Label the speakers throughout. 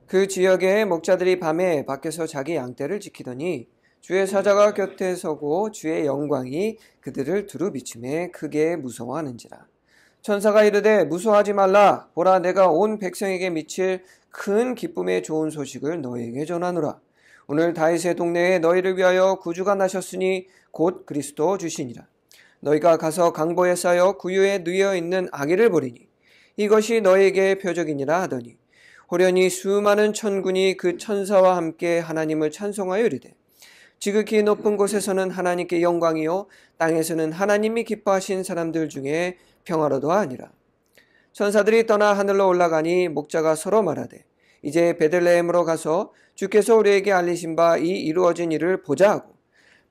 Speaker 1: 그 지역의 목자들이 밤에 밖에서 자기 양떼를 지키더니 주의 사자가 곁에 서고 주의 영광이 그들을 두루 비추매 크게 무서워하는지라. 천사가 이르되 무서워하지 말라. 보라, 내가 온 백성에게 미칠 큰 기쁨의 좋은 소식을 너희에게 전하노라. 오늘 다윗의 동네에 너희를 위하여 구주가 나셨으니 곧 그리스도 주시니라. 너희가 가서 강보에 쌓여 구유에 누워 있는 아기를 보리니 이것이 너희에게 표적이니라 하더니 호련히 수많은 천군이 그 천사와 함께 하나님을 찬송하여 이르되 지극히 높은 곳에서는 하나님께 영광이요 땅에서는 하나님이 기뻐하신 사람들 중에 평화로도 하니라. 천사들이 떠나 하늘로 올라가니 목자가 서로 말하되 이제 베들레헴으로 가서 주께서 우리에게 알리신 바 이 이루어진 일을 보자 하고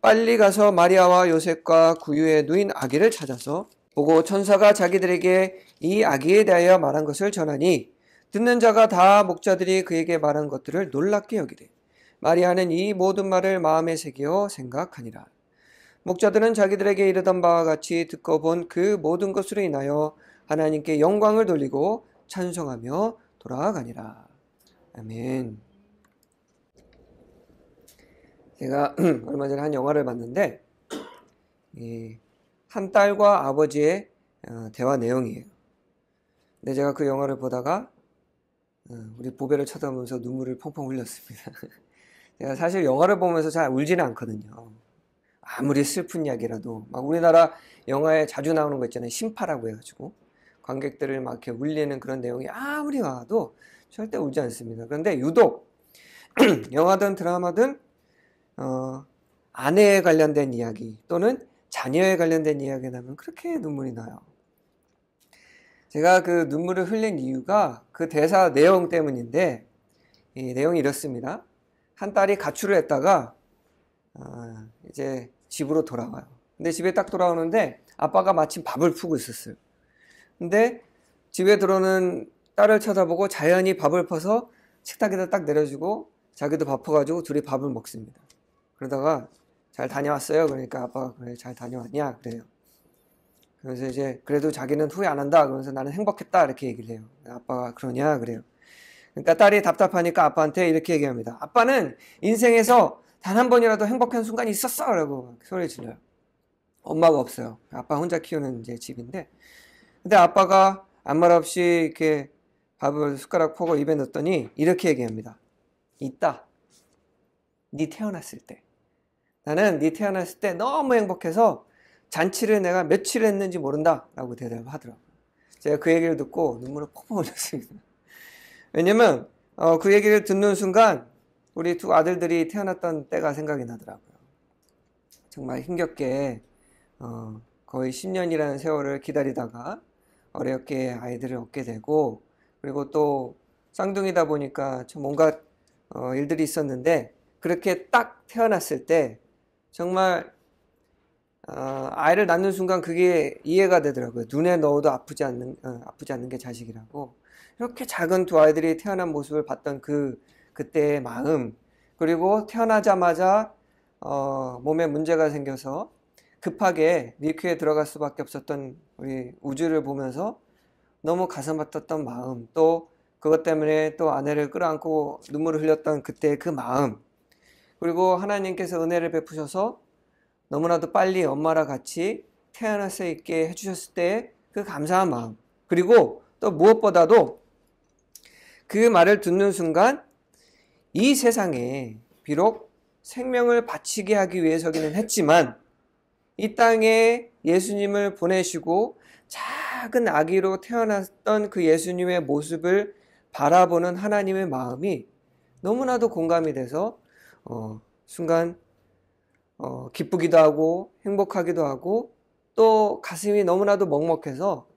Speaker 1: 빨리 가서 마리아와 요셉과 구유에 누인 아기를 찾아서 보고 천사가 자기들에게 이 아기에 대하여 말한 것을 전하니 듣는 자가 다 목자들이 그에게 말한 것들을 놀랍게 여기되 마리아는 이 모든 말을 마음에 새겨 생각하니라. 목자들은 자기들에게 이르던 바와 같이 듣고 본 그 모든 것으로 인하여 하나님께 영광을 돌리고 찬송하며 돌아가니라. 아멘. 제가 얼마 전에 한 영화를 봤는데 한 딸과 아버지의 대화 내용이에요. 근데 제가 그 영화를 보다가 우리 보배를 쳐다보면서 눈물을 펑펑 흘렸습니다. 제가 사실 영화를 보면서 잘 울지는 않거든요. 아무리 슬픈 이야기라도 막 우리나라 영화에 자주 나오는 거 있잖아요. 심파라고 해가지고 관객들을 막 이렇게 울리는 그런 내용이 아무리 나와도 절대 울지 않습니다. 그런데 유독 영화든 드라마든 아내에 관련된 이야기 또는 자녀에 관련된 이야기 나면 그렇게 눈물이 나요. 제가 그 눈물을 흘린 이유가 그 대사 내용 때문인데 이 내용이 이렇습니다. 한 딸이 가출을 했다가 이제 집으로 돌아와요. 근데 집에 딱 돌아오는데 아빠가 마침 밥을 푸고 있었어요. 근데 집에 들어오는 딸을 쳐다보고 자연히 밥을 퍼서 식탁에다 딱 내려주고 자기도 밥 퍼가지고 둘이 밥을 먹습니다. 그러다가 잘 다녀왔어요? 그러니까 아빠가 그래 잘 다녀왔냐? 그래요. 그래서 이제 그래도 자기는 후회 안 한다. 그러면서 나는 행복했다. 이렇게 얘기를 해요. 아빠가 그러냐? 그래요. 그러니까 딸이 답답하니까 아빠한테 이렇게 얘기합니다. 아빠는 인생에서 단 한 번이라도 행복한 순간이 있었어! 라고 소리 질러요. 엄마가 없어요. 아빠 혼자 키우는 이제 집인데. 근데 아빠가 아무 말 없이 이렇게 밥을 숟가락 퍼고 입에 넣었더니 이렇게 얘기합니다. 있다. 네 태어났을 때. 나는 네 태어났을 때 너무 행복해서 잔치를 내가 며칠 했는지 모른다. 라고 대답하더라고요. 제가 그 얘기를 듣고 눈물을 펑펑 흘렸습니다. 왜냐면 그 얘기를 듣는 순간 우리 두 아들들이 태어났던 때가 생각이 나더라고요. 정말 힘겹게 거의 10년이라는 세월을 기다리다가 어렵게 아이들을 얻게 되고 그리고 또 쌍둥이다 보니까 좀 온갖 일들이 있었는데 그렇게 딱 태어났을 때 정말 아이를 낳는 순간 그게 이해가 되더라고요. 눈에 넣어도 아프지 않는 게 자식이라고. 이렇게 작은 두 아이들이 태어난 모습을 봤던 그때의 마음, 그리고 태어나자마자 몸에 문제가 생겨서 급하게 니큐에 들어갈 수밖에 없었던 우리 우주를 보면서 너무 가슴 아팠던 마음, 또 그것 때문에 또 아내를 끌어안고 눈물을 흘렸던 그때의 그 마음, 그리고 하나님께서 은혜를 베푸셔서 너무나도 빨리 엄마랑 같이 태어날 수 있게 해주셨을 때 그 감사한 마음, 그리고 또 무엇보다도 그 말을 듣는 순간 이 세상에 비록 생명을 바치게 하기 위해서기는 했지만 이 땅에 예수님을 보내시고 작은 아기로 태어났던 그 예수님의 모습을 바라보는 하나님의 마음이 너무나도 공감이 돼서 순간 기쁘기도 하고 행복하기도 하고 또 가슴이 너무나도 먹먹해서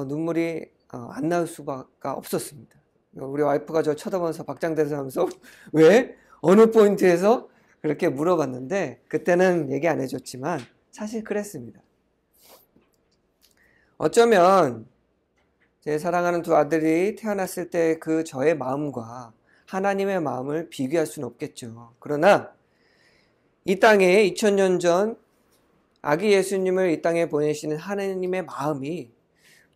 Speaker 1: 눈물이 안 나올 수가 없었습니다. 우리 와이프가 저 쳐다보면서 박장대소 하면서 왜? 어느 포인트에서? 그렇게 물어봤는데 그때는 얘기 안 해줬지만 사실 그랬습니다. 어쩌면 제 사랑하는 두 아들이 태어났을 때 그 저의 마음과 하나님의 마음을 비교할 수는 없겠죠. 그러나 이 땅에 2000년 전 아기 예수님을 이 땅에 보내시는 하나님의 마음이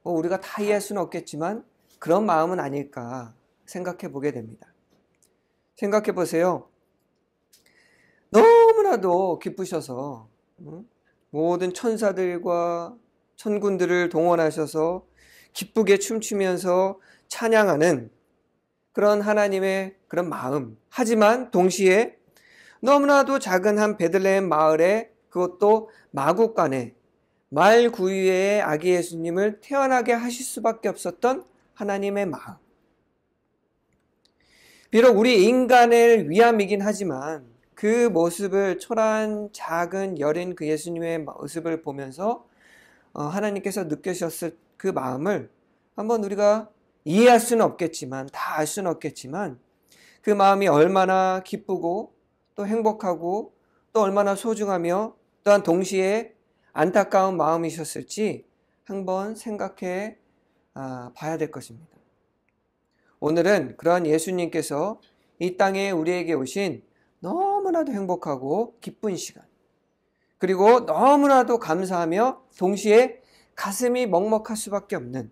Speaker 1: 우리가 다 이해할 수는 없겠지만 그런 마음은 아닐까 생각해 보게 됩니다. 생각해 보세요. 너무나도 기쁘셔서 모든 천사들과 천군들을 동원하셔서 기쁘게 춤추면서 찬양하는 그런 하나님의 그런 마음. 하지만 동시에 너무나도 작은 한 베들레헴 마을에, 그것도 마구간에 말 구유의 아기 예수님을 태어나게 하실 수밖에 없었던 하나님의 마음. 비록 우리 인간을 위함이긴 하지만 그 모습을, 초라한 작은 여린 그 예수님의 모습을 보면서 하나님께서 느끼셨을 그 마음을 한번 우리가 이해할 수는 없겠지만, 다 알 수는 없겠지만, 그 마음이 얼마나 기쁘고 또 행복하고 또 얼마나 소중하며 또한 동시에 안타까운 마음이셨을지 한번 생각해 봐야 될 것입니다. 오늘은 그러한 예수님께서 이 땅에 우리에게 오신 너무나도 행복하고 기쁜 시간, 그리고 너무나도 감사하며 동시에 가슴이 먹먹할 수밖에 없는,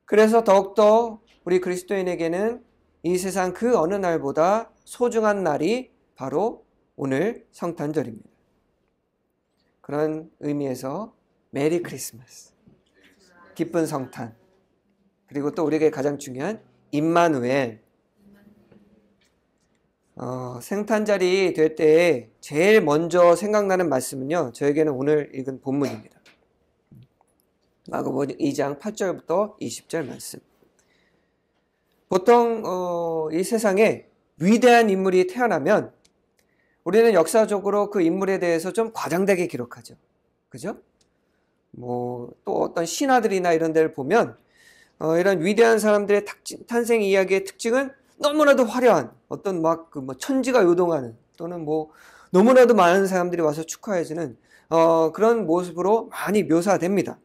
Speaker 1: 그래서 더욱더 우리 그리스도인에게는 이 세상 그 어느 날보다 소중한 날이 바로 오늘 성탄절입니다. 그런 의미에서 메리 크리스마스, 기쁜 성탄, 그리고 또 우리에게 가장 중요한 임마누엘, 생탄절이 될 때 제일 먼저 생각나는 말씀은요, 저에게는 오늘 읽은 본문입니다. 마가복음 2장 8절부터 20절 말씀. 보통 이 세상에 위대한 인물이 태어나면 우리는 역사적으로 그 인물에 대해서 좀 과장되게 기록하죠. 그죠? 또 어떤 신화들이나 이런 데를 보면 이런 위대한 사람들의 탄생 이야기의 특징은 너무나도 화려한 어떤 천지가 요동하는, 또는 너무나도 많은 사람들이 와서 축하해주는 그런 모습으로 많이 묘사됩니다.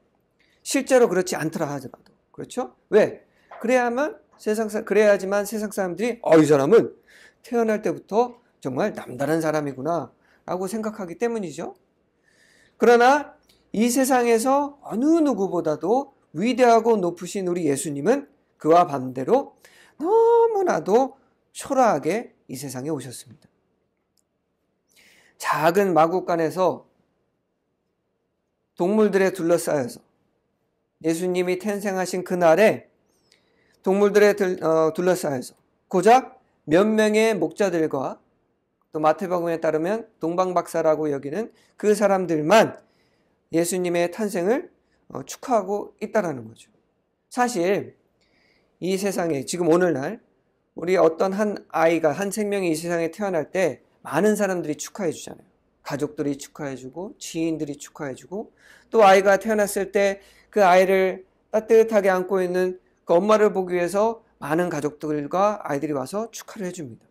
Speaker 1: 실제로 그렇지 않더라 하더라도. 그렇죠? 왜? 그래야지만 세상 사람들이 이 사람은 태어날 때부터 정말 남다른 사람이구나 라고 생각하기 때문이죠. 그러나 이 세상에서 어느 누구보다도 위대하고 높으신 우리 예수님은 그와 반대로 너무나도 초라하게 이 세상에 오셨습니다. 작은 마구간에서 동물들에 둘러싸여서, 예수님이 탄생하신 그날에 동물들에 둘러싸여서 고작 몇 명의 목자들과 또 마태복음에 따르면 동방박사라고 여기는 그 사람들만 예수님의 탄생을 축하하고 있다라는 거죠. 사실 이 세상에 지금 오늘날 우리 어떤 한 아이가, 한 생명이 이 세상에 태어날 때 많은 사람들이 축하해 주잖아요. 가족들이 축하해 주고, 지인들이 축하해 주고, 또 아이가 태어났을 때 그 아이를 따뜻하게 안고 있는 그 엄마를 보기 위해서 많은 가족들과 아이들이 와서 축하를 해줍니다.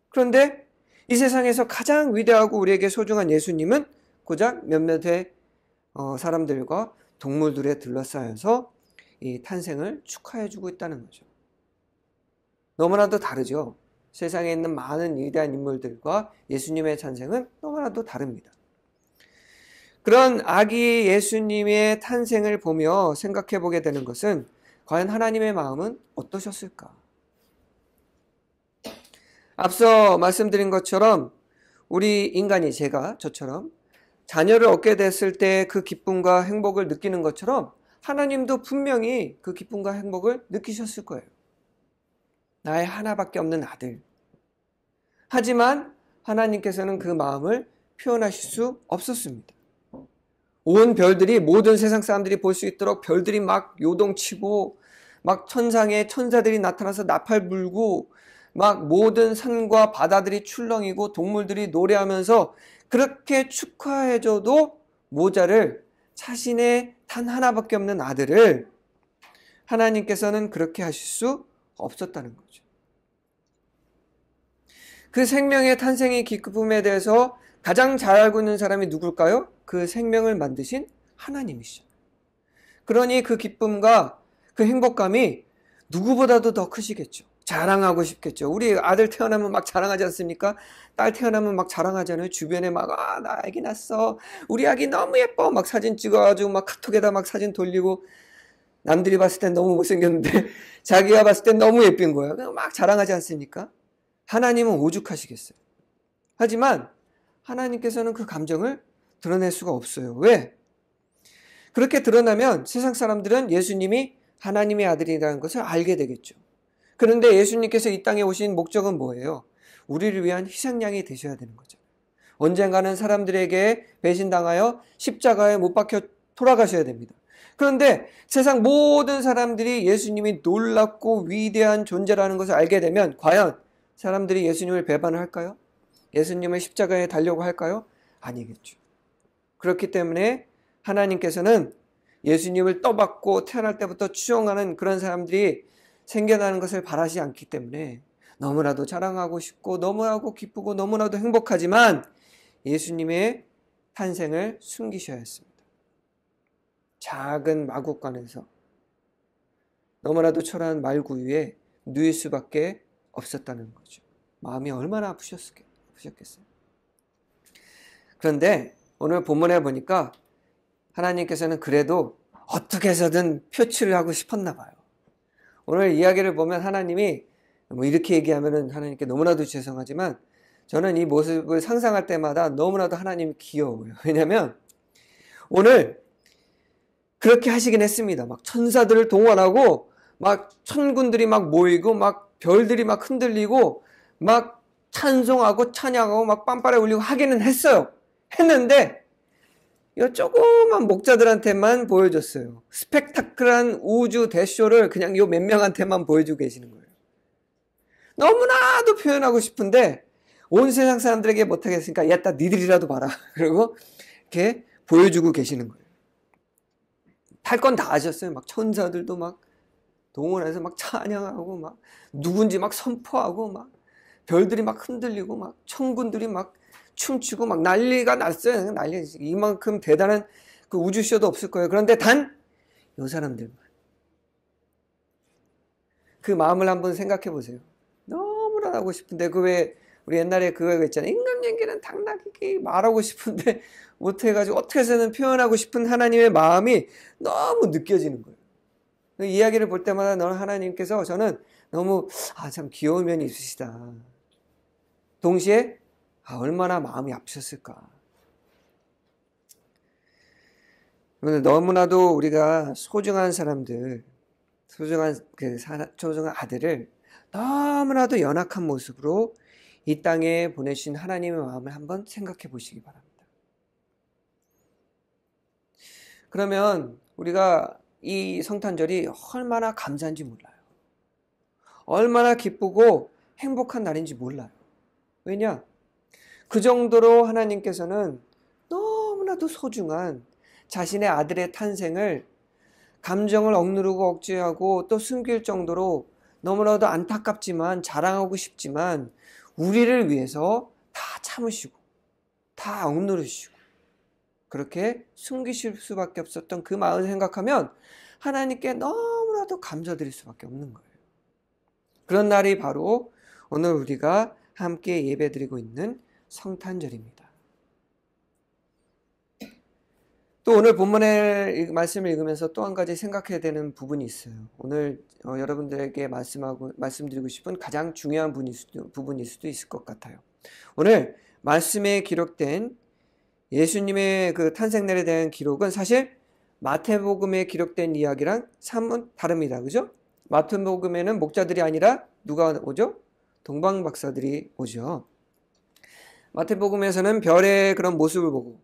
Speaker 1: 그런데 이 세상에서 가장 위대하고 우리에게 소중한 예수님은 고작 몇몇의 사람들과 동물들에 둘러싸여서 이 탄생을 축하해주고 있다는 거죠. 너무나도 다르죠. 세상에 있는 많은 위대한 인물들과 예수님의 탄생은 너무나도 다릅니다. 그런 아기 예수님의 탄생을 보며 생각해 보게 되는 것은 과연 하나님의 마음은 어떠셨을까? 앞서 말씀드린 것처럼 우리 인간이, 저처럼 자녀를 얻게 됐을 때 그 기쁨과 행복을 느끼는 것처럼 하나님도 분명히 그 기쁨과 행복을 느끼셨을 거예요. 나의 하나밖에 없는 아들. 하지만 하나님께서는 그 마음을 표현하실 수 없었습니다. 온 별들이, 모든 세상 사람들이 볼 수 있도록 별들이 막 요동치고, 막 천상에 천사들이 나타나서 나팔 불고, 막 모든 산과 바다들이 출렁이고 동물들이 노래하면서 그렇게 축하해줘도 모자를 자신의 단 하나밖에 없는 아들을 하나님께서는 그렇게 하실 수 없었다는 거죠. 그 생명의 탄생의 기쁨에 대해서 가장 잘 알고 있는 사람이 누굴까요? 그 생명을 만드신 하나님이시죠. 그러니 그 기쁨과 그 행복감이 누구보다도 더 크시겠죠. 자랑하고 싶겠죠. 우리 아들 태어나면 막 자랑하지 않습니까? 딸 태어나면 막 자랑하잖아요. 주변에 막, 나 아기 낳았어. 우리 아기 너무 예뻐. 막 사진 찍어가지고 막 카톡에다 막 사진 돌리고. 남들이 봤을 땐 너무 못생겼는데 자기가 봤을 땐 너무 예쁜 거예요. 그냥 막 자랑하지 않습니까? 하나님은 오죽하시겠어요. 하지만 하나님께서는 그 감정을 드러낼 수가 없어요. 왜? 그렇게 드러나면 세상 사람들은 예수님이 하나님의 아들이라는 것을 알게 되겠죠. 그런데 예수님께서 이 땅에 오신 목적은 뭐예요? 우리를 위한 희생양이 되셔야 되는 거죠. 언젠가는 사람들에게 배신당하여 십자가에 못 박혀 돌아가셔야 됩니다. 그런데 세상 모든 사람들이 예수님이 놀랍고 위대한 존재라는 것을 알게 되면 과연 사람들이 예수님을 배반을 할까요? 예수님을 십자가에 달려고 할까요? 아니겠죠. 그렇기 때문에 하나님께서는 예수님을 떠받고 태어날 때부터 추종하는 그런 사람들이 생겨나는 것을 바라지 않기 때문에 너무나도 자랑하고 싶고 너무나도 기쁘고 너무나도 행복하지만 예수님의 탄생을 숨기셔야 했습니다. 작은 마구간에서 너무나도 초라한 말구유에 누일 수밖에 없었다는 거죠. 마음이 얼마나 아프셨겠어요. 그런데 오늘 본문에 보니까 하나님께서는 그래도 어떻게 해서든 표출을 하고 싶었나 봐요. 오늘 이야기를 보면 하나님이 뭐 이렇게 얘기하면은 하나님께 너무나도 죄송하지만 저는 이 모습을 상상할 때마다 너무나도 하나님이 귀여워요. 왜냐하면 오늘 그렇게 하시긴 했습니다. 막 천사들을 동원하고 막 천군들이 막 모이고 막 별들이 막 흔들리고 막 찬송하고 찬양하고 막 빰빠레 울리고 하기는 했어요. 했는데 이 조그만 목자들한테만 보여줬어요. 스펙타클한 우주 대쇼를 그냥 요 몇 명한테만 보여주고 계시는 거예요. 너무나도 표현하고 싶은데 온 세상 사람들에게 못하겠으니까 야, 딱 니들이라도 봐라. 그리고 이렇게 보여주고 계시는 거예요. 할 건 다 하셨어요. 막 천사들도 막 동원해서 막 찬양하고 막 누군지 막 선포하고 막 별들이 막 흔들리고 막 천군들이 막 춤추고 막 난리가 났어요. 난리. 이만큼 대단한 그 우주쇼도 없을 거예요. 그런데 단 요 사람들만. 그 마음을 한번 생각해 보세요. 너무나 하고 싶은데 그 왜 우리 옛날에 그거 있잖아요. 임금 얘기는 당나귀 말하고 싶은데 못해가지고 어떻게 해서는 표현하고 싶은 하나님의 마음이 너무 느껴지는 거예요. 그 이야기를 볼 때마다 너는 하나님께서 저는 너무 참 귀여운 면이 있으시다. 동시에 얼마나 마음이 아프셨을까. 너무나도 우리가 소중한 사람들, 소중한 아들을 너무나도 연약한 모습으로 이 땅에 보내신 하나님의 마음을 한번 생각해 보시기 바랍니다. 그러면 우리가 이 성탄절이 얼마나 감사한지 몰라요. 얼마나 기쁘고 행복한 날인지 몰라요. 왜냐? 그 정도로 하나님께서는 너무나도 소중한 자신의 아들의 탄생을 감정을 억누르고 억제하고 또 숨길 정도로 너무나도 안타깝지만 자랑하고 싶지만 우리를 위해서 다 참으시고 다 억누르시고 그렇게 숨기실 수밖에 없었던 그 마음을 생각하면 하나님께 너무나도 감사드릴 수밖에 없는 거예요. 그런 날이 바로 오늘 우리가 함께 예배드리고 있는 성탄절입니다. 또 오늘 본문의 말씀을 읽으면서 또 한 가지 생각해야 되는 부분이 있어요. 오늘 여러분들에게 말씀드리고 싶은 가장 중요한 부분일 수도 있을 것 같아요. 오늘 말씀에 기록된 예수님의 그 탄생날에 대한 기록은 사실 마태복음에 기록된 이야기랑 사뭇 다릅니다. 그죠? 마태복음에는 목자들이 아니라 누가 오죠? 동방박사들이 오죠. 마태복음에서는 별의 그런 모습을 보고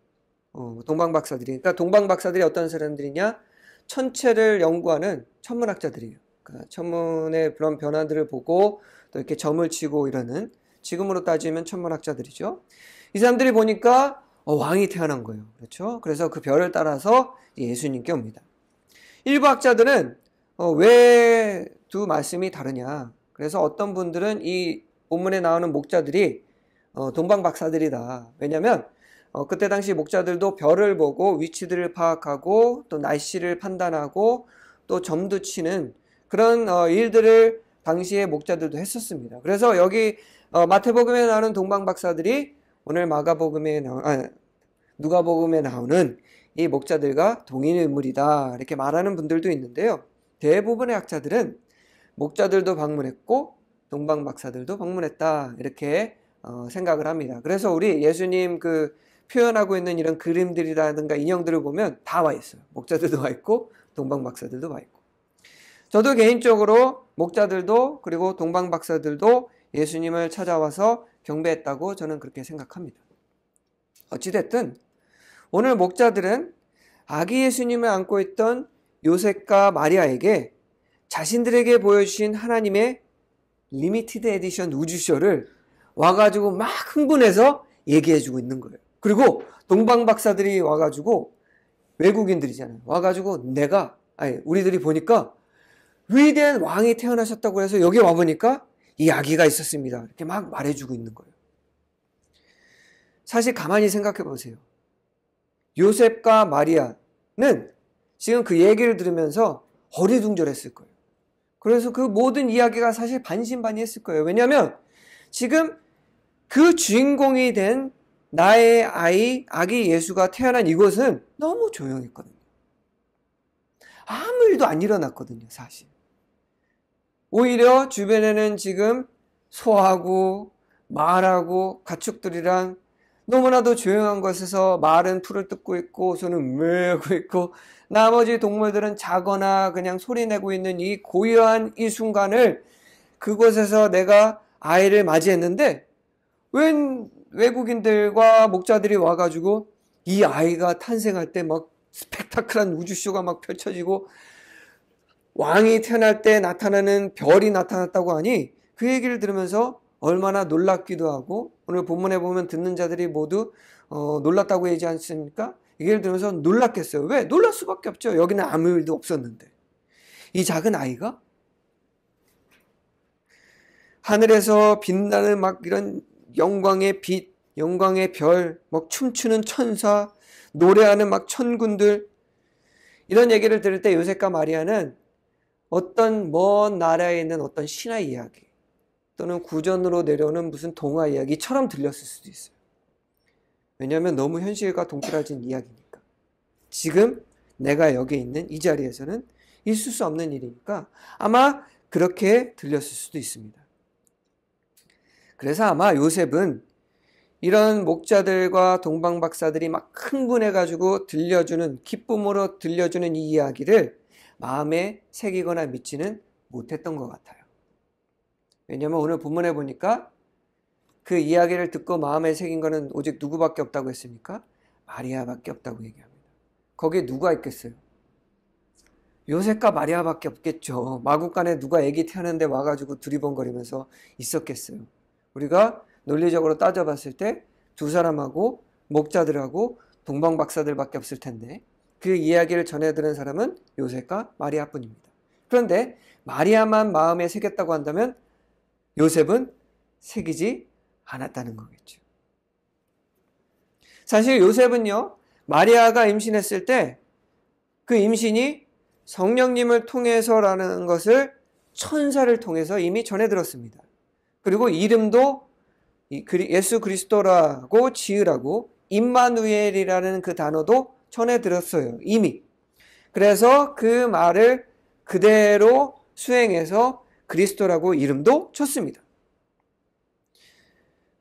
Speaker 1: 동방박사들이, 그러니까 동방박사들이 어떤 사람들이냐? 천체를 연구하는 천문학자들이에요. 그러니까 천문의 그런 변화들을 보고 또 이렇게 점을 치고 이러는, 지금으로 따지면 천문학자들이죠. 이 사람들이 보니까 왕이 태어난 거예요. 그렇죠? 그래서 그 별을 따라서 예수님께 옵니다. 일부 학자들은 왜 두 말씀이 다르냐? 그래서 어떤 분들은 이 본문에 나오는 목자들이 동방박사들이다. 왜냐하면 그때 당시 목자들도 별을 보고 위치들을 파악하고 또 날씨를 판단하고 또 점도 치는 그런 일들을 당시의 목자들도 했었습니다. 그래서 여기 마태복음에 나오는 동방박사들이 오늘 누가복음에 나오는 이 목자들과 동일인물이다 이렇게 말하는 분들도 있는데요. 대부분의 학자들은 목자들도 방문했고 동방박사들도 방문했다, 이렇게 생각을 합니다. 그래서 우리 예수님 그 표현하고 있는 이런 그림들이라든가 인형들을 보면 다 와 있어요. 목자들도 와 있고 동방박사들도 와 있고. 저도 개인적으로 목자들도 그리고 동방박사들도 예수님을 찾아와서 경배했다고 저는 그렇게 생각합니다. 어찌됐든 오늘 목자들은 아기 예수님을 안고 있던 요셉과 마리아에게 자신들에게 보여주신 하나님의 리미티드 에디션 우주쇼를 와가지고 막 흥분해서 얘기해주고 있는 거예요. 그리고 동방박사들이 와가지고, 외국인들이잖아요. 와가지고 우리들이 보니까 위대한 왕이 태어나셨다고 해서 여기 와보니까 이 아기가 있었습니다, 이렇게 막 말해주고 있는 거예요. 사실 가만히 생각해 보세요. 요셉과 마리아는 지금 그 얘기를 들으면서 어리둥절했을 거예요. 그래서 그 모든 이야기가 사실 반신반의했을 거예요. 왜냐하면 지금 그 주인공이 된 나의 아기 예수가 태어난 이곳은 너무 조용했거든요. 아무 일도 안 일어났거든요, 사실. 오히려 주변에는 지금 소하고 말하고 가축들이랑 너무나도 조용한 곳에서 말은 풀을 뜯고 있고 소는 메고 있고 나머지 동물들은 자거나 그냥 소리내고 있는 이 고요한 이 순간을 그곳에서 내가 아이를 맞이했는데, 웬 외국인들과 목자들이 와가지고 이 아이가 탄생할 때 막 스펙타클한 우주쇼가 막 펼쳐지고 왕이 태어날 때 나타나는 별이 나타났다고 하니 그 얘기를 들으면서 얼마나 놀랍기도 하고, 오늘 본문에 보면 듣는 자들이 모두 놀랐다고 얘기하지 않습니까? 이 얘기를 들으면서 놀랐겠어요. 왜? 놀랄 수밖에 없죠. 여기는 아무 일도 없었는데. 이 작은 아이가 하늘에서 빛나는 막 이런 영광의 빛, 영광의 별, 막 춤추는 천사, 노래하는 막 천군들, 이런 얘기를 들을 때 요셉과 마리아는 어떤 먼 나라에 있는 어떤 신화 이야기 또는 구전으로 내려오는 무슨 동화 이야기처럼 들렸을 수도 있어요. 왜냐하면 너무 현실과 동떨어진 이야기니까. 지금 내가 여기 있는 이 자리에서는 있을 수 없는 일이니까 아마 그렇게 들렸을 수도 있습니다. 그래서 아마 요셉은 이런 목자들과 동방박사들이 막 흥분해가지고 기쁨으로 들려주는 이 이야기를 마음에 새기거나 믿지는 못했던 것 같아요. 왜냐하면 오늘 본문에 보니까 그 이야기를 듣고 마음에 새긴 거는 오직 누구밖에 없다고 했습니까? 마리아밖에 없다고 얘기합니다. 거기에 누가 있겠어요? 요셉과 마리아밖에 없겠죠. 마구간에 누가 아기 태어났는데 와가지고 두리번거리면서 있었겠어요. 우리가 논리적으로 따져봤을 때 두 사람하고 목자들하고 동방박사들밖에 없을 텐데 그 이야기를 전해 들은 사람은 요셉과 마리아뿐입니다. 그런데 마리아만 마음에 새겼다고 한다면 요셉은 새기지 않았다는 거겠죠. 사실 요셉은요, 마리아가 임신했을 때 그 임신이 성령님을 통해서라는 것을 천사를 통해서 이미 전해 들었습니다. 그리고 이름도 예수 그리스도라고 지으라고 임마누엘이라는 그 단어도 전해 들었어요, 이미. 그래서 그 말을 그대로 수행해서 그리스도라고 이름도 쳤습니다.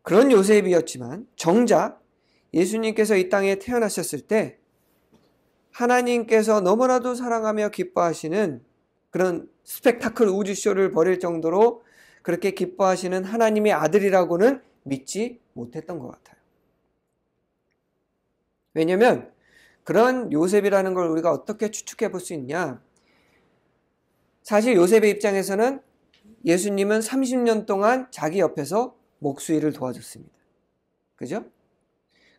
Speaker 1: 그런 요셉이었지만 정작 예수님께서 이 땅에 태어나셨을 때 하나님께서 너무나도 사랑하며 기뻐하시는 그런 스펙타클 우주쇼를 벌일 정도로 그렇게 기뻐하시는 하나님의 아들이라고는 믿지 못했던 것 같아요. 왜냐하면 그런 요셉이라는 걸 우리가 어떻게 추측해 볼 수 있냐? 사실 요셉의 입장에서는 예수님은 30년 동안 자기 옆에서 목수일을 도와줬습니다. 그죠?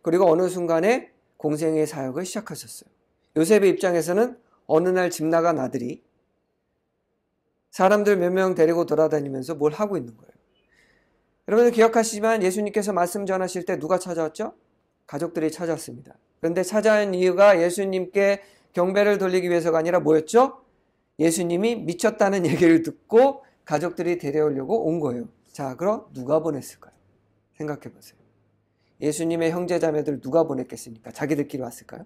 Speaker 1: 그리고 어느 순간에 공생의 사역을 시작하셨어요. 요셉의 입장에서는 어느 날 집 나간 아들이 사람들 몇 명 데리고 돌아다니면서 뭘 하고 있는 거예요. 여러분들 기억하시지만 예수님께서 말씀 전하실 때 누가 찾아왔죠? 가족들이 찾아왔습니다. 그런데 찾아온 이유가 예수님께 경배를 돌리기 위해서가 아니라 뭐였죠? 예수님이 미쳤다는 얘기를 듣고 가족들이 데려오려고 온 거예요. 자, 그럼 누가 보냈을까요? 생각해 보세요. 예수님의 형제 자매들 누가 보냈겠습니까? 자기들끼리 왔을까요?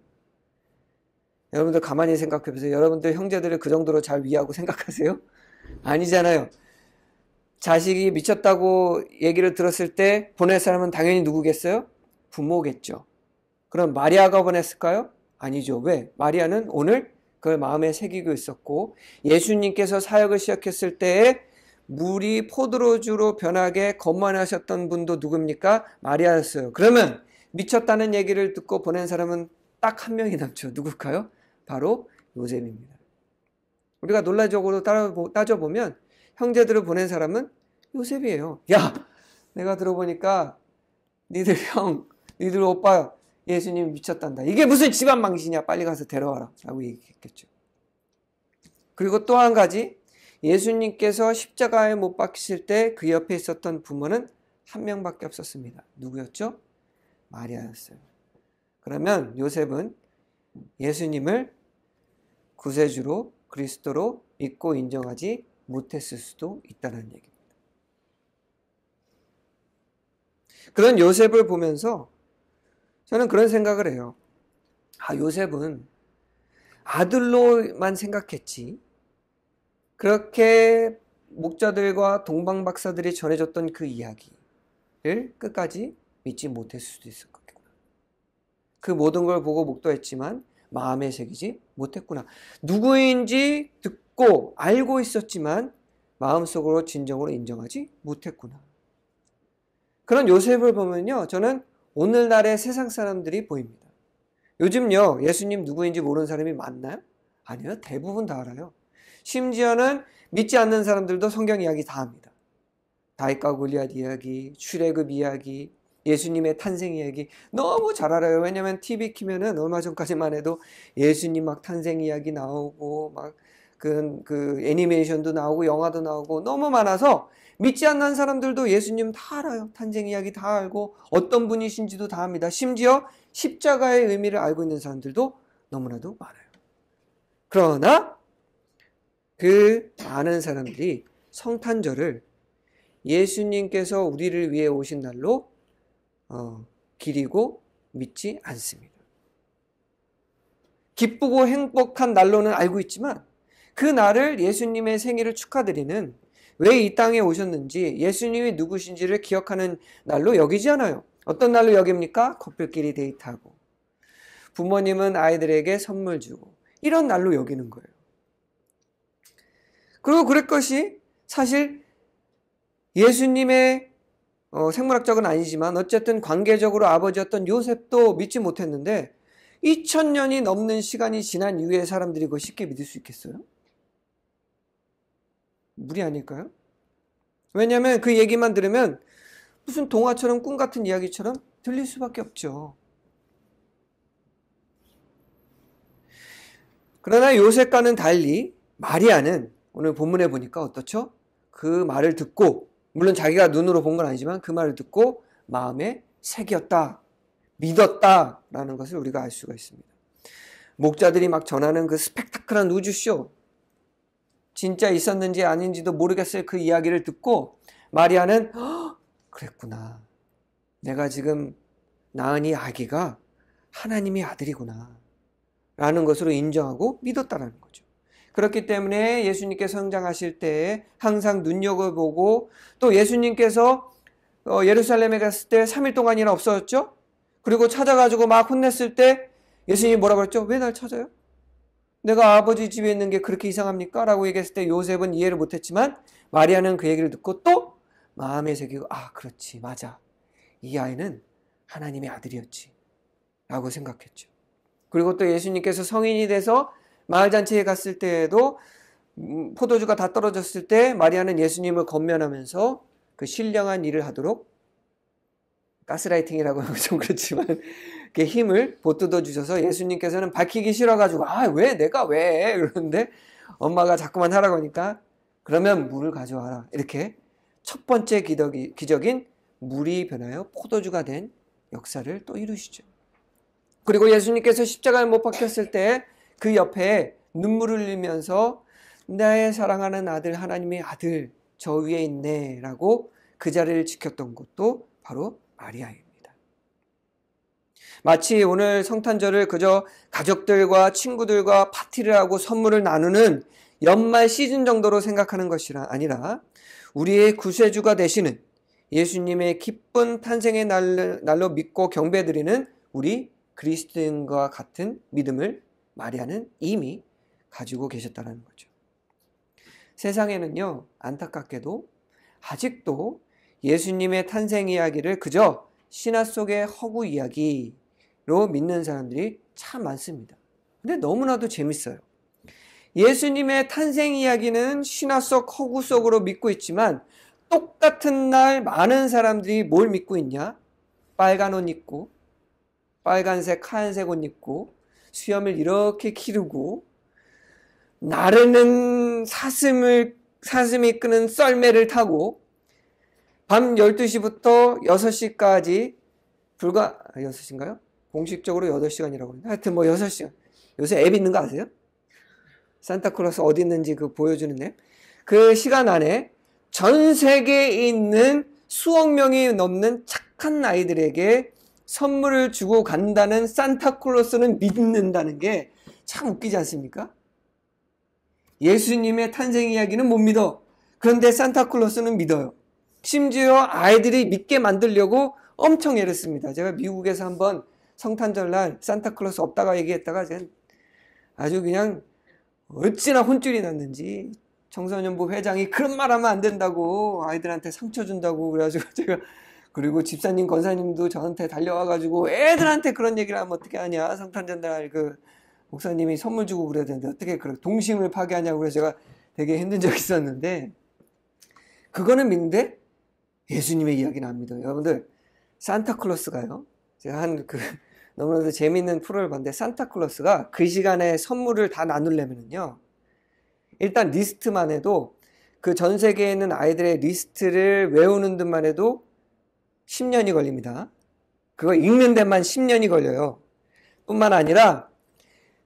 Speaker 1: 여러분들 가만히 생각해 보세요. 여러분들 형제들을 그 정도로 잘 위하고 생각하세요? 아니잖아요. 자식이 미쳤다고 얘기를 들었을 때 보낼 사람은 당연히 누구겠어요? 부모겠죠. 그럼 마리아가 보냈을까요? 아니죠. 왜? 마리아는 오늘 그걸 마음에 새기고 있었고, 예수님께서 사역을 시작했을 때에 물이 포도주로 변하게 거만하셨던 분도 누굽니까? 마리아였어요. 그러면 미쳤다는 얘기를 듣고 보낸 사람은 딱 한 명이 남죠. 누굴까요? 바로 요셉입니다. 우리가 논리적으로 따져보면 형제들을 보낸 사람은 요셉이에요. 야, 내가 들어보니까 니들 형, 니들 오빠 예수님 미쳤단다. 이게 무슨 집안 망신이야. 빨리 가서 데려와라 라고 얘기했겠죠. 그리고 또 한 가지, 예수님께서 십자가에 못 박히실 때 그 옆에 있었던 부모는 한 명밖에 없었습니다. 누구였죠? 마리아였어요. 그러면 요셉은 예수님을 구세주로 그리스도로 믿고 인정하지 못했을 수도 있다는 얘기입니다. 그런 요셉을 보면서 저는 그런 생각을 해요. 요셉은 아들로만 생각했지, 그렇게 목자들과 동방박사들이 전해줬던 그 이야기를 끝까지 믿지 못했을 수도 있을 거겠구나. 그 모든 걸 보고 목도했지만 마음에 새기지 못했구나. 누구인지 듣고 알고 있었지만 마음속으로 진정으로 인정하지 못했구나. 그런 요셉을 보면요, 저는 오늘날의 세상 사람들이 보입니다. 요즘요, 예수님 누구인지 모르는 사람이 많나요? 아니요, 대부분 다 알아요. 심지어는 믿지 않는 사람들도 성경 이야기 다 합니다. 다윗과 골리앗 이야기, 출애굽 이야기, 예수님의 탄생 이야기 너무 잘 알아요. 왜냐면 TV 키면은 얼마 전까지만 해도 예수님 막 탄생 이야기 나오고 막 그 애니메이션도 나오고 영화도 나오고 너무 많아서 믿지 않는 사람들도 예수님 다 알아요. 탄생 이야기 다 알고 어떤 분이신지도 다 압니다. 심지어 십자가의 의미를 알고 있는 사람들도 너무나도 많아요. 그러나 그 많은 사람들이 성탄절을 예수님께서 우리를 위해 오신 날로 기리고 믿지 않습니다. 기쁘고 행복한 날로는 알고 있지만 그 날을 예수님의 생일을 축하드리는, 왜 이 땅에 오셨는지 예수님이 누구신지를 기억하는 날로 여기지 않아요. 어떤 날로 여깁니까? 커플끼리 데이트하고 부모님은 아이들에게 선물 주고 이런 날로 여기는 거예요. 그리고 그럴 것이 사실 예수님의 생물학적은 아니지만 어쨌든 관계적으로 아버지였던 요셉도 믿지 못했는데 2000년이 넘는 시간이 지난 이후에 사람들이 그걸 쉽게 믿을 수 있겠어요? 무리 아닐까요? 왜냐하면 그 얘기만 들으면 무슨 동화처럼 꿈 같은 이야기처럼 들릴 수밖에 없죠. 그러나 요셉과는 달리 마리아는 오늘 본문에 보니까 어떻죠? 그 말을 듣고, 물론 자기가 눈으로 본 건 아니지만 그 말을 듣고 마음에 새겼다, 믿었다라는 것을 우리가 알 수가 있습니다. 목자들이 막 전하는 그 스펙타클한 우주쇼, 진짜 있었는지 아닌지도 모르겠을 그 이야기를 듣고 마리아는 그랬구나, 내가 지금 낳은 이 아기가 하나님의 아들이구나 라는 것으로 인정하고 믿었다라는 거죠. 그렇기 때문에 예수님께서 성장하실 때 항상 눈여겨보고, 또 예수님께서 예루살렘에 갔을 때 3일 동안이나 없어졌죠. 그리고 찾아가지고 막 혼냈을 때 예수님이 뭐라고 했죠? 왜 날 찾아요? 내가 아버지 집에 있는 게 그렇게 이상합니까? 라고 얘기했을 때 요셉은 이해를 못했지만 마리아는 그 얘기를 듣고 또 마음에 새기고, 그렇지, 맞아, 이 아이는 하나님의 아들이었지 라고 생각했죠. 그리고 또 예수님께서 성인이 돼서 마을잔치에 갔을 때에도 포도주가 다 떨어졌을 때 마리아는 예수님을 건면하면서 그 신령한 일을 하도록, 가스라이팅이라고 하면 좀 그렇지만 그 힘을 보태어 주셔서 예수님께서는 밝히기 싫어가지고 왜 내가 왜 그러는데 엄마가 자꾸만 하라고 하니까 그러면 물을 가져와라, 이렇게 첫 번째 기적인 물이 변하여 포도주가 된 역사를 또 이루시죠. 그리고 예수님께서 십자가에 못 박혔을 때 그 옆에 눈물을 흘리면서 나의 사랑하는 아들, 하나님의 아들 저 위에 있네 라고 그 자리를 지켰던 것도 바로 마리아입니다. 마치 오늘 성탄절을 그저 가족들과 친구들과 파티를 하고 선물을 나누는 연말 시즌 정도로 생각하는 것이 아니라 우리의 구세주가 되시는 예수님의 기쁜 탄생의 날로 믿고 경배드리는 우리 그리스도인과 같은 믿음을 마리아는 이미 가지고 계셨다는 거죠. 세상에는요, 안타깝게도 아직도 예수님의 탄생 이야기를 그저 신화 속의 허구 이야기로 믿는 사람들이 참 많습니다. 근데 너무나도 재밌어요. 예수님의 탄생 이야기는 신화 속 허구 속으로 믿고 있지만 똑같은 날 많은 사람들이 뭘 믿고 있냐? 빨간 옷 입고 빨간색, 하얀색 옷 입고 수염을 이렇게 기르고 나르는 사슴이 끄는 썰매를 타고 밤 12시부터 6시까지 불과 6시인가요? 공식적으로 8시간이라고 하는데 하여튼 뭐 6시간. 요새 앱 있는 거 아세요? 산타클로스 어디 있는지 그 보여주는 앱. 그 시간 안에 전 세계에 있는 수억 명이 넘는 착한 아이들에게 선물을 주고 간다는 산타클로스는 믿는다는 게 참 웃기지 않습니까? 예수님의 탄생 이야기는 못 믿어. 그런데 산타클로스는 믿어요. 심지어 아이들이 믿게 만들려고 엄청 애를 씁니다. 제가 미국에서 한번 성탄절날 산타클로스 없다가 얘기했다가 아주 그냥 어찌나 혼쭐이 났는지 청소년부 회장이 그런 말 하면 안 된다고 아이들한테 상처 준다고 그래가지고 제가 그리고 집사님 권사님도 저한테 달려와가지고 애들한테 그런 얘기를 하면 어떻게 하냐 성탄절날 그 목사님이 선물 주고 그래야 되는데 어떻게 그렇게 동심을 파괴하냐고 그래서 제가 되게 힘든 적이 있었는데 그거는 믿는데 예수님의 이야기는 안 믿어요. 여러분들 산타클로스가요 제가 한 그 너무나도 재밌는 프로를 봤는데 산타클로스가 그 시간에 선물을 다 나누려면요 일단 리스트만 해도 그 전 세계에 있는 아이들의 리스트를 외우는 듯만 해도 10년이 걸립니다. 그거 읽는 데만 10년이 걸려요. 뿐만 아니라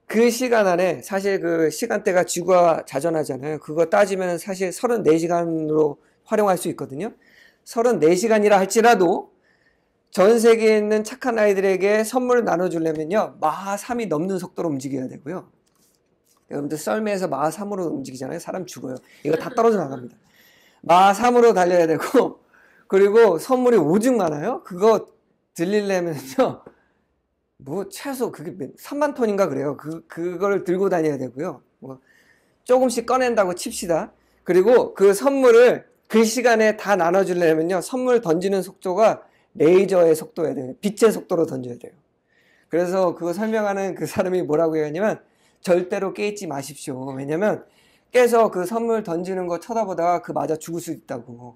Speaker 1: 그 시간 안에 사실 그 시간대가 지구와 자전하잖아요. 그거 따지면 사실 34시간으로 활용할 수 있거든요. 34시간이라 할지라도 전 세계에 있는 착한 아이들에게 선물을 나눠주려면요. 마하 3이 넘는 속도로 움직여야 되고요. 여러분들 썰매에서 마하 3으로 움직이잖아요. 사람 죽어요. 이거 다 떨어져 나갑니다. 마하 3으로 달려야 되고 그리고 선물이 오죽 많아요. 그거 들리려면요. 뭐 최소 그게 3만 톤인가 그래요. 그걸 들고 다녀야 되고요. 뭐 조금씩 꺼낸다고 칩시다. 그리고 그 선물을 그 시간에 다 나눠주려면요. 선물 던지는 속도가 레이저의 속도여야 돼요. 빛의 속도로 던져야 돼요. 그래서 그거 설명하는 그 사람이 뭐라고 했냐면 절대로 깨있지 마십시오. 왜냐면 깨서 그 선물 던지는 거 쳐다보다가 그 맞아 죽을 수 있다고.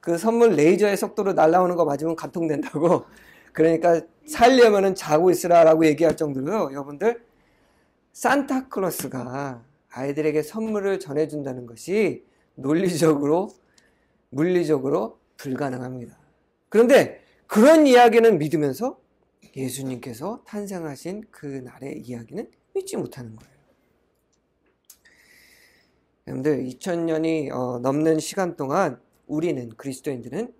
Speaker 1: 그 선물 레이저의 속도로 날아오는 거 맞으면 감통된다고. 그러니까 살려면은 자고 있으라라고 얘기할 정도로요. 여러분들 산타클로스가 아이들에게 선물을 전해준다는 것이 논리적으로 물리적으로 불가능합니다. 그런데 그런 이야기는 믿으면서 예수님께서 탄생하신 그 날의 이야기는 믿지 못하는 거예요. 여러분들 2000년이 넘는 시간 동안 우리는 그리스도인들은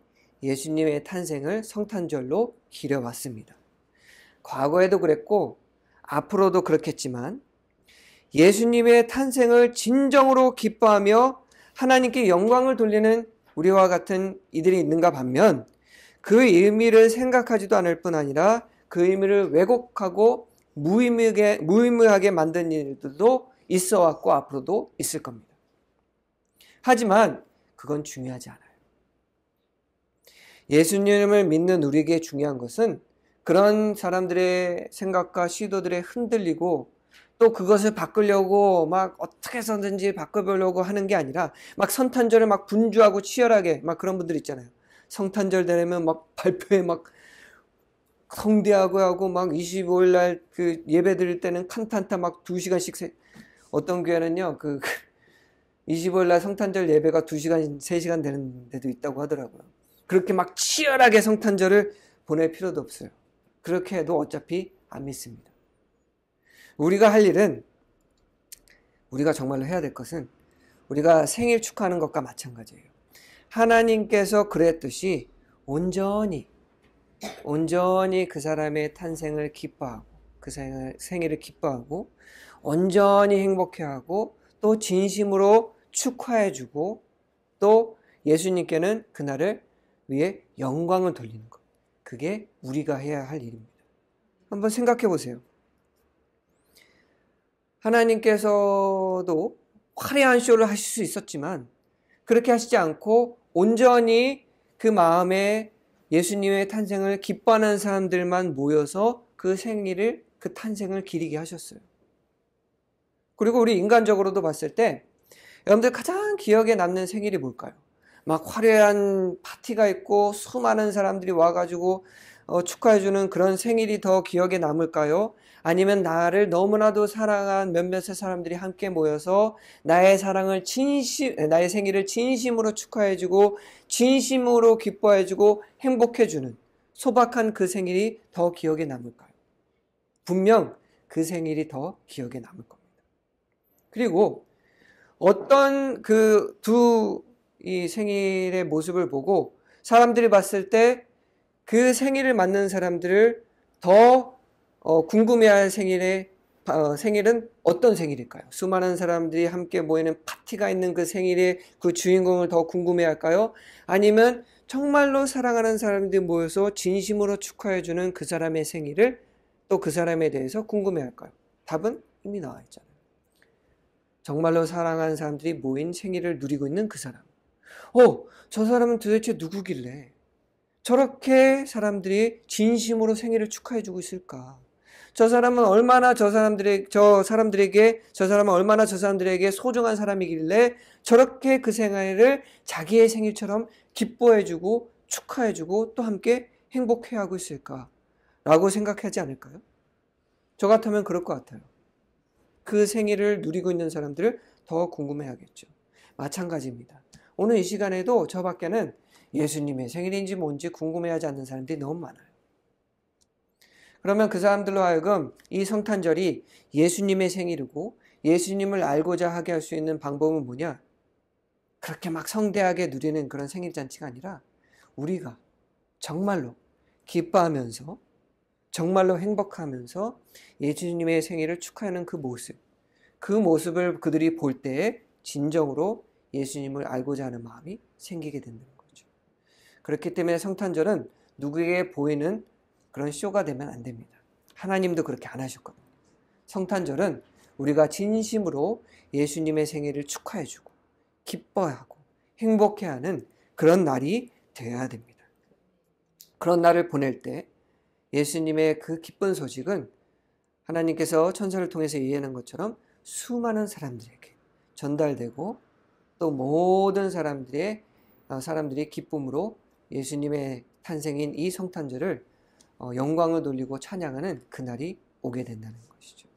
Speaker 1: 예수님의 탄생을 성탄절로 기려왔습니다. 과거에도 그랬고 앞으로도 그렇겠지만 예수님의 탄생을 진정으로 기뻐하며 하나님께 영광을 돌리는 우리와 같은 이들이 있는가 반면 그 의미를 생각하지도 않을 뿐 아니라 그 의미를 왜곡하고 무의미하게 만든 일들도 있어 왔고 앞으로도 있을 겁니다. 하지만 그건 중요하지 않아요. 예수님을 믿는 우리에게 중요한 것은 그런 사람들의 생각과 시도들에 흔들리고 또 그것을 바꾸려고 막 어떻게 해서든지 바꿔보려고 하는 게 아니라 막 성탄절을 막 분주하고 치열하게 막 그런 분들 있잖아요. 성탄절 되면 막 발표회 막 성대하고 하고 막 25일 날 그 예배 드릴 때는 칸탄타 막 2시간씩 어떤 교회는요 그 25일 날 성탄절 예배가 2시간 3시간 되는 데도 있다고 하더라고요. 그렇게 막 치열하게 성탄절을 보낼 필요도 없어요. 그렇게 해도 어차피 안 믿습니다. 우리가 할 일은 우리가 정말로 해야 될 것은 우리가 생일 축하하는 것과 마찬가지예요. 하나님께서 그랬듯이 온전히 온전히 그 사람의 탄생을 기뻐하고 그 생일을 기뻐하고 온전히 행복해하고 또 진심으로 축하해주고 또 예수님께는 그날을 위해 영광을 돌리는 것. 그게 우리가 해야 할 일입니다. 한번 생각해 보세요. 하나님께서도 화려한 쇼를 하실 수 있었지만 그렇게 하시지 않고 온전히 그 마음에 예수님의 탄생을 기뻐하는 사람들만 모여서 그 생일을, 그 탄생을 기리게 하셨어요. 그리고 우리 인간적으로도 봤을 때 여러분들 가장 기억에 남는 생일이 뭘까요? 막 화려한 파티가 있고 수많은 사람들이 와가지고 축하해주는 그런 생일이 더 기억에 남을까요? 아니면 나를 너무나도 사랑한 몇몇의 사람들이 함께 모여서 나의 나의 생일을 진심으로 축하해주고 진심으로 기뻐해주고 행복해주는 소박한 그 생일이 더 기억에 남을까요? 분명 그 생일이 더 기억에 남을 겁니다. 그리고 어떤 그 이 생일의 모습을 보고 사람들이 봤을 때 그 생일을 맞는 사람들을 더 궁금해할 생일은 어떤 생일일까요? 수많은 사람들이 함께 모이는 파티가 있는 그 생일의 그 주인공을 더 궁금해할까요? 아니면 정말로 사랑하는 사람들이 모여서 진심으로 축하해주는 그 사람의 생일을 또 그 사람에 대해서 궁금해할까요? 답은 이미 나와 있잖아요. 정말로 사랑하는 사람들이 모인 생일을 누리고 있는 그 사람. 저 사람은 도대체 누구길래 저렇게 사람들이 진심으로 생일을 축하해주고 있을까? 저 사람은 얼마나 저 사람들에게 소중한 사람이길래 저렇게 그 생일을 자기의 생일처럼 기뻐해주고 축하해주고 또 함께 행복해하고 있을까? 라고 생각하지 않을까요? 저 같으면 그럴 것 같아요. 그 생일을 누리고 있는 사람들을 더 궁금해하겠죠. 마찬가지입니다. 오늘 이 시간에도 저 밖에는 예수님의 생일인지 뭔지 궁금해하지 않는 사람들이 너무 많아요. 그러면 그 사람들로 하여금 이 성탄절이 예수님의 생일이고 예수님을 알고자 하게 할 수 있는 방법은 뭐냐? 그렇게 막 성대하게 누리는 그런 생일잔치가 아니라 우리가 정말로 기뻐하면서 정말로 행복하면서 예수님의 생일을 축하하는 그 모습을 그들이 볼 때에 진정으로 예수님을 알고자 하는 마음이 생기게 된다는 거죠. 그렇기 때문에 성탄절은 누구에게 보이는 그런 쇼가 되면 안 됩니다. 하나님도 그렇게 안 하셨거든요. 성탄절은 우리가 진심으로 예수님의 생일을 축하해주고 기뻐하고 행복해하는 그런 날이 되어야 됩니다. 그런 날을 보낼 때 예수님의 그 기쁜 소식은 하나님께서 천사를 통해서 예언한 것처럼 수많은 사람들에게 전달되고 또 모든 사람들이 기쁨으로 예수님의 탄생인 이 성탄절을 영광을 돌리고 찬양하는 그날이 오게 된다는 것이죠.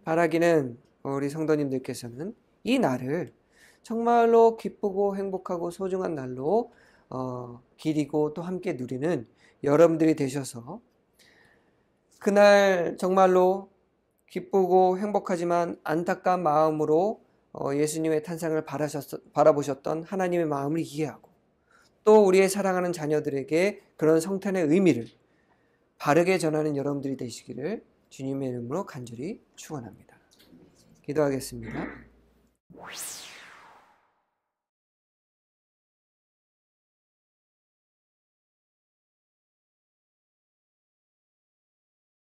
Speaker 1: 바라기는 우리 성도님들께서는 이 날을 정말로 기쁘고 행복하고 소중한 날로 기리고 또 함께 누리는 여러분들이 되셔서 그날 정말로 기쁘고 행복하지만 안타까운 마음으로 예수님의 탄생을 바라보셨던 하나님의 마음을 이해하고 또 우리의 사랑하는 자녀들에게 그런 성탄의 의미를 바르게 전하는 여러분들이 되시기를 주님의 이름으로 간절히 축원합니다. 기도하겠습니다.